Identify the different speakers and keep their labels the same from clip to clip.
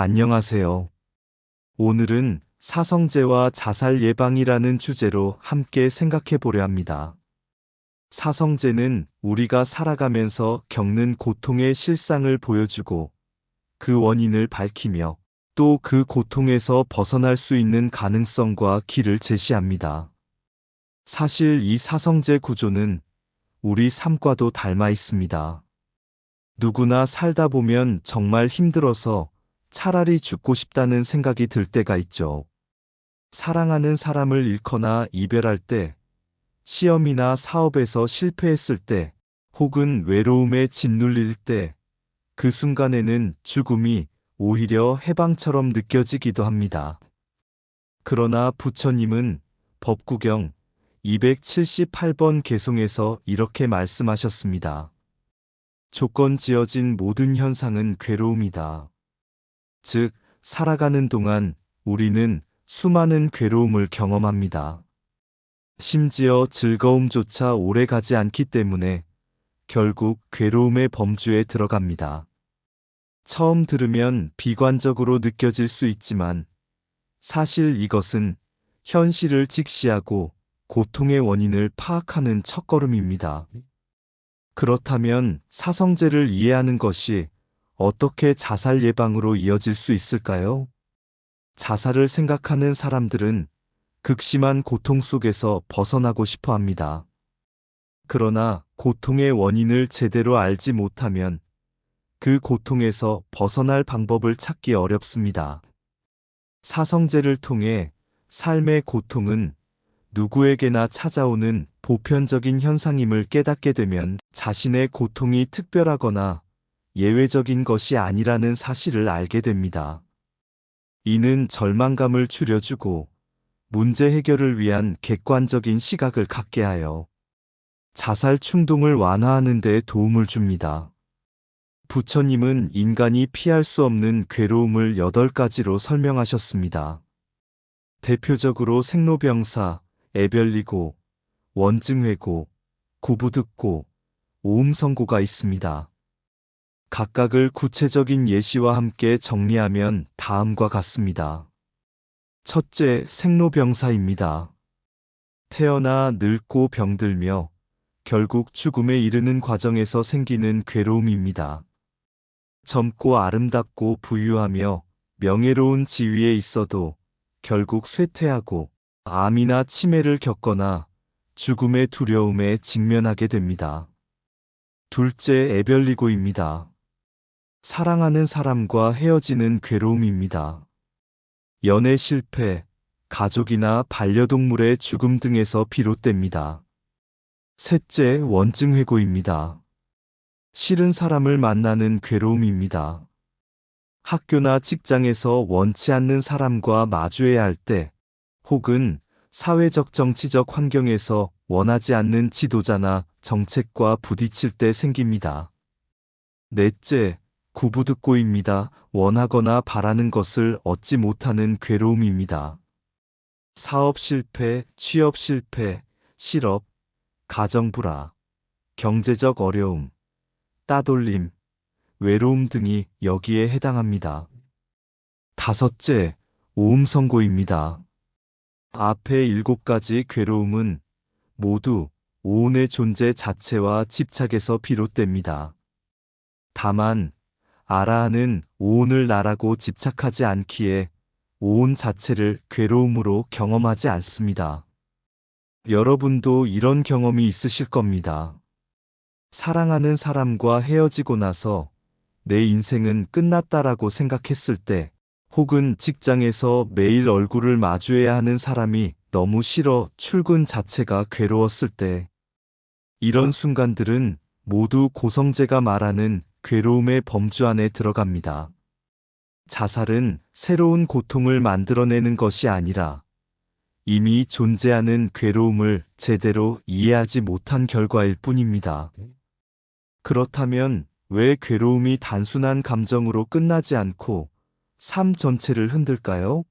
Speaker 1: 안녕하세요. 오늘은 사성제와 자살 예방이라는 주제로 함께 생각해 보려 합니다. 사성제는 우리가 살아가면서 겪는 고통의 실상을 보여주고 그 원인을 밝히며 또 그 고통에서 벗어날 수 있는 가능성과 길을 제시합니다. 사실 이 사성제 구조는 우리 삶과도 닮아 있습니다. 누구나 살다 보면 정말 힘들어서 차라리 죽고 싶다는 생각이 들 때가 있죠. 사랑하는 사람을 잃거나 이별할 때, 시험이나 사업에서 실패했을 때, 혹은 외로움에 짓눌릴 때, 그 순간에는 죽음이 오히려 해방처럼 느껴지기도 합니다. 그러나 부처님은 법구경 278번 개송에서 이렇게 말씀하셨습니다. 조건 지어진 모든 현상은 괴로움이다. 즉, 살아가는 동안 우리는 수많은 괴로움을 경험합니다. 심지어 즐거움조차 오래 가지 않기 때문에 결국 괴로움의 범주에 들어갑니다. 처음 들으면 비관적으로 느껴질 수 있지만 사실 이것은 현실을 직시하고 고통의 원인을 파악하는 첫걸음입니다. 그렇다면 사성제를 이해하는 것이 어떻게 자살 예방으로 이어질 수 있을까요? 자살을 생각하는 사람들은 극심한 고통 속에서 벗어나고 싶어 합니다. 그러나 고통의 원인을 제대로 알지 못하면 그 고통에서 벗어날 방법을 찾기 어렵습니다. 사성제를 통해 삶의 고통은 누구에게나 찾아오는 보편적인 현상임을 깨닫게 되면 자신의 고통이 특별하거나 예외적인 것이 아니라는 사실을 알게 됩니다. 이는 절망감을 줄여주고 문제 해결을 위한 객관적인 시각을 갖게 하여 자살 충동을 완화하는 데 도움을 줍니다. 부처님은 인간이 피할 수 없는 괴로움을 8가지로 설명하셨습니다. 대표적으로 생로병사, 애별리고, 원증회고, 구부득고, 오음성고가 있습니다. 각각을 구체적인 예시와 함께 정리하면 다음과 같습니다. 첫째, 생로병사입니다. 태어나 늙고 병들며 결국 죽음에 이르는 과정에서 생기는 괴로움입니다. 젊고 아름답고 부유하며 명예로운 지위에 있어도 결국 쇠퇴하고 암이나 치매를 겪거나 죽음의 두려움에 직면하게 됩니다. 둘째, 애별리고입니다. 사랑하는 사람과 헤어지는 괴로움입니다. 연애 실패, 가족이나 반려동물의 죽음 등에서 비롯됩니다. 셋째, 원증회고입니다. 싫은 사람을 만나는 괴로움입니다. 학교나 직장에서 원치 않는 사람과 마주해야 할 때, 혹은 사회적 정치적 환경에서 원하지 않는 지도자나 정책과 부딪힐 때 생깁니다. 넷째, 구부득고입니다. 원하거나 바라는 것을 얻지 못하는 괴로움입니다. 사업 실패, 취업 실패, 실업, 가정 불화, 경제적 어려움, 따돌림, 외로움 등이 여기에 해당합니다. 다섯째, 오음성고입니다. 앞의 7가지 괴로움은 모두 오온의 존재 자체와 집착에서 비롯됩니다. 다만 아라한은 오온을 나라고 집착하지 않기에 오온 자체를 괴로움으로 경험하지 않습니다. 여러분도 이런 경험이 있으실 겁니다. 사랑하는 사람과 헤어지고 나서 내 인생은 끝났다라고 생각했을 때, 혹은 직장에서 매일 얼굴을 마주해야 하는 사람이 너무 싫어 출근 자체가 괴로웠을 때, 이런 순간들은 모두 고성제가 말하는 괴로움의 범주 안에 들어갑니다. 자살은 새로운 고통을 만들어내는 것이 아니라 이미 존재하는 괴로움을 제대로 이해하지 못한 결과일 뿐입니다. 그렇다면 왜 괴로움이 단순한 감정으로 끝나지 않고 삶 전체를 흔들까요?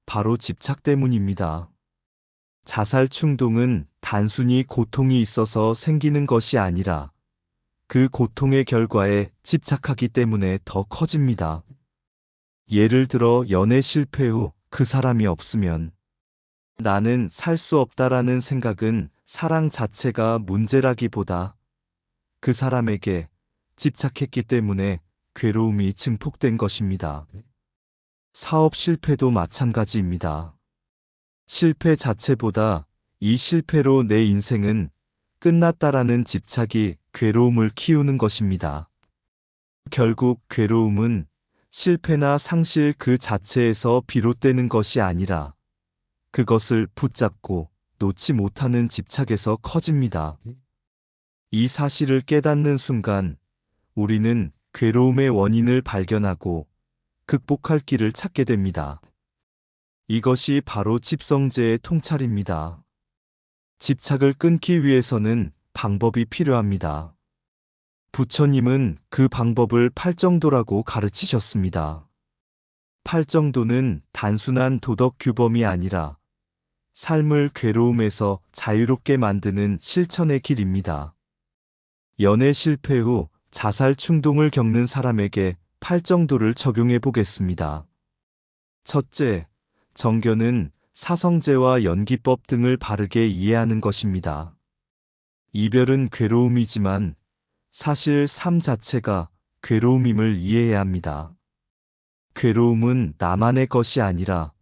Speaker 1: 바로 집착 때문입니다. 자살 충동은 단순히 고통이 있어서 생기는 것이 아니라 그 고통의 결과에 집착하기 때문에 더 커집니다. 예를 들어 연애 실패 후 그 사람이 없으면 나는 살 수 없다라는 생각은 사랑 자체가 문제라기보다 그 사람에게 집착했기 때문에 괴로움이 증폭된 것입니다. 사업 실패도 마찬가지입니다. 실패 자체보다 이 실패로 내 인생은 끝났다라는 집착이 괴로움을 키우는 것입니다. 결국 괴로움은 실패나 상실 그 자체에서 비롯되는 것이 아니라 그것을 붙잡고 놓지 못하는 집착에서 커집니다. 이 사실을 깨닫는 순간 우리는 괴로움의 원인을 발견하고 극복할 길을 찾게 됩니다. 이것이 바로 집성제의 통찰입니다. 집착을 끊기 위해서는 방법이 필요합니다. 부처님은 그 방법을 팔정도라고 가르치셨습니다. 팔정도는 단순한 도덕 규범이 아니라 삶을 괴로움에서 자유롭게 만드는 실천의 길입니다. 연애 실패 후 자살 충동을 겪는 사람에게 팔정도를 적용해 보겠습니다. 첫째, 정견은 사성제와 연기법 등을 바르게 이해하는 것입니다. 이별은 괴로움이지만 사실 삶 자체가 괴로움임을 이해해야 합니다. 괴로움은 나만의 것이 아니라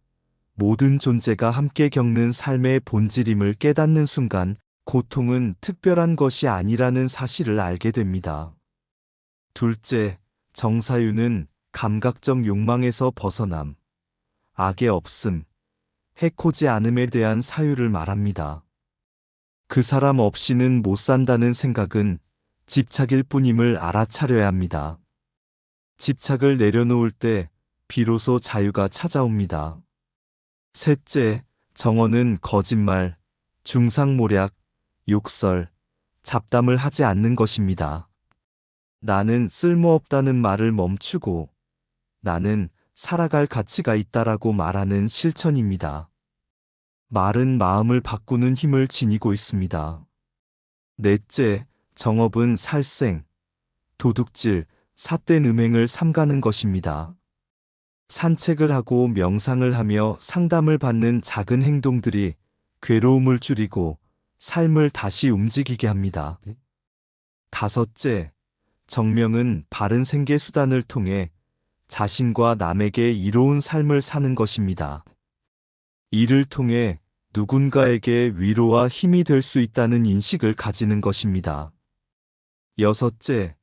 Speaker 1: 모든 존재가 함께 겪는 삶의 본질임을 깨닫는 순간 고통은 특별한 것이 아니라는 사실을 알게 됩니다. 둘째, 정사유는 감각적 욕망에서 벗어남, 악의 없음, 해코지 않음에 대한 사유를 말합니다. 그 사람 없이는 못 산다는 생각은 집착일 뿐임을 알아차려야 합니다. 집착을 내려놓을 때 비로소 자유가 찾아옵니다. 셋째, 정언은 거짓말, 중상모략, 욕설, 잡담을 하지 않는 것입니다. 나는 쓸모없다는 말을 멈추고 나는 살아갈 가치가 있다라고 말하는 실천입니다. 말은 마음을 바꾸는 힘을 지니고 있습니다. 넷째, 정업은 살생, 도둑질, 삿된 음행을 삼가는 것입니다. 산책을 하고 명상을 하며 상담을 받는 작은 행동들이 괴로움을 줄이고 삶을 다시 움직이게 합니다. 다섯째, 정명은 바른 생계 수단을 통해 자신과 남에게 이로운 삶을 사는 것입니다. 이를 통해 누군가에게 위로와 힘이 될 수 있다는 인식을 가지는 것입니다. 여섯째,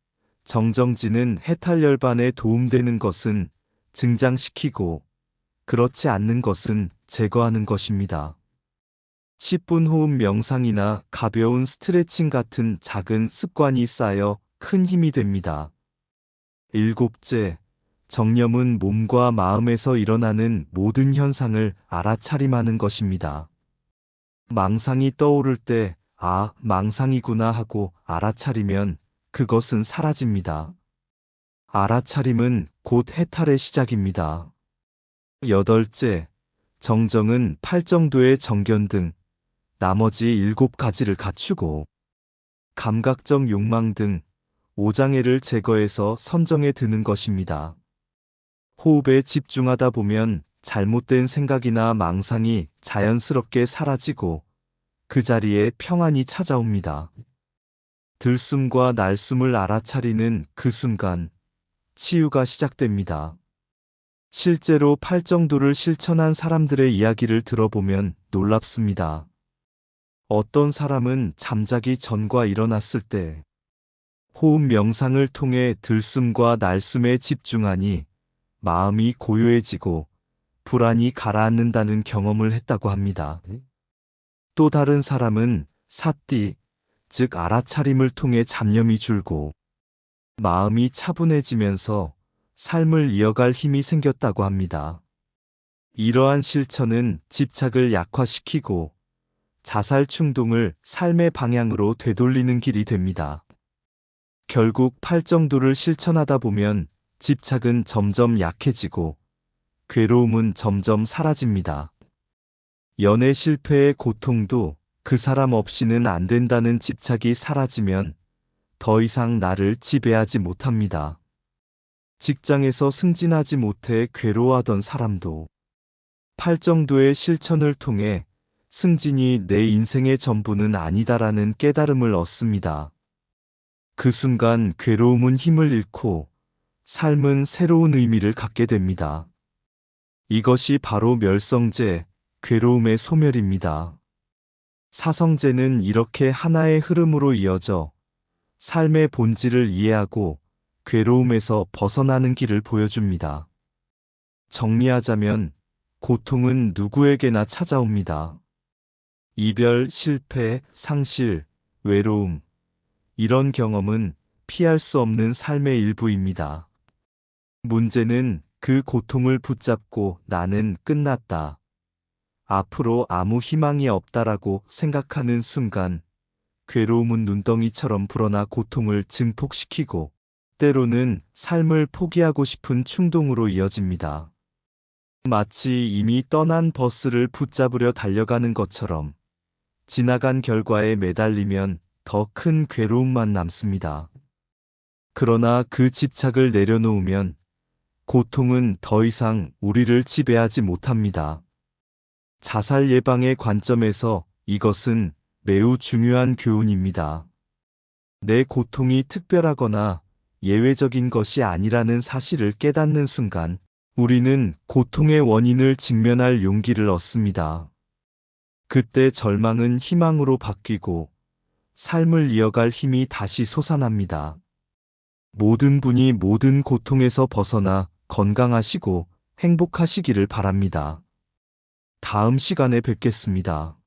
Speaker 1: 정정지는 해탈열반에 도움되는 것은 증장시키고 그렇지 않는 것은 제거하는 것입니다. 10분 호흡 명상이나 가벼운 스트레칭 같은 작은 습관이 쌓여 큰 힘이 됩니다. 일곱째, 정념은 몸과 마음에서 일어나는 모든 현상을 알아차림하는 것입니다. 망상이 떠오를 때, 아, 망상이구나 하고 알아차리면 그것은 사라집니다. 알아차림은 곧 해탈의 시작입니다. 여덟째, 정정은 팔정도의 정견 등 나머지 7가지를 갖추고 감각적 욕망 등 5장애를 제거해서 선정에 드는 것입니다. 호흡에 집중하다 보면 잘못된 생각이나 망상이 자연스럽게 사라지고 그 자리에 평안이 찾아옵니다. 들숨과 날숨을 알아차리는 그 순간 치유가 시작됩니다. 실제로 팔정도를 실천한 사람들의 이야기를 들어보면 놀랍습니다. 어떤 사람은 잠자기 전과 일어났을 때 호흡 명상을 통해 들숨과 날숨에 집중하니 마음이 고요해지고 불안이 가라앉는다는 경험을 했다고 합니다. 또 다른 사람은 사띠, 즉 알아차림을 통해 잡념이 줄고 마음이 차분해지면서 삶을 이어갈 힘이 생겼다고 합니다. 이러한 실천은 집착을 약화시키고 자살 충동을 삶의 방향으로 되돌리는 길이 됩니다. 결국 팔정도를 실천하다 보면 집착은 점점 약해지고 괴로움은 점점 사라집니다. 연애 실패의 고통도 그 사람 없이는 안 된다는 집착이 사라지면 더 이상 나를 지배하지 못합니다. 직장에서 승진하지 못해 괴로워하던 사람도 8정도의 실천을 통해 승진이 내 인생의 전부는 아니다라는 깨달음을 얻습니다. 그 순간 괴로움은 힘을 잃고 삶은 새로운 의미를 갖게 됩니다. 이것이 바로 멸성제, 괴로움의 소멸입니다. 사성제는 이렇게 하나의 흐름으로 이어져 삶의 본질을 이해하고 괴로움에서 벗어나는 길을 보여줍니다. 정리하자면 고통은 누구에게나 찾아옵니다. 이별, 실패, 상실, 외로움. 이런 경험은 피할 수 없는 삶의 일부입니다. 문제는 그 고통을 붙잡고 나는 끝났다, 앞으로 아무 희망이 없다라고 생각하는 순간 괴로움은 눈덩이처럼 불어나 고통을 증폭시키고 때로는 삶을 포기하고 싶은 충동으로 이어집니다. 마치 이미 떠난 버스를 붙잡으려 달려가는 것처럼 지나간 결과에 매달리면 더 큰 괴로움만 남습니다. 그러나 그 집착을 내려놓으면 고통은 더 이상 우리를 지배하지 못합니다. 자살 예방의 관점에서 이것은 매우 중요한 교훈입니다. 내 고통이 특별하거나 예외적인 것이 아니라는 사실을 깨닫는 순간 우리는 고통의 원인을 직면할 용기를 얻습니다. 그때 절망은 희망으로 바뀌고 삶을 이어갈 힘이 다시 솟아납니다. 모든 분이 모든 고통에서 벗어나 건강하시고 행복하시기를 바랍니다. 다음 시간에 뵙겠습니다.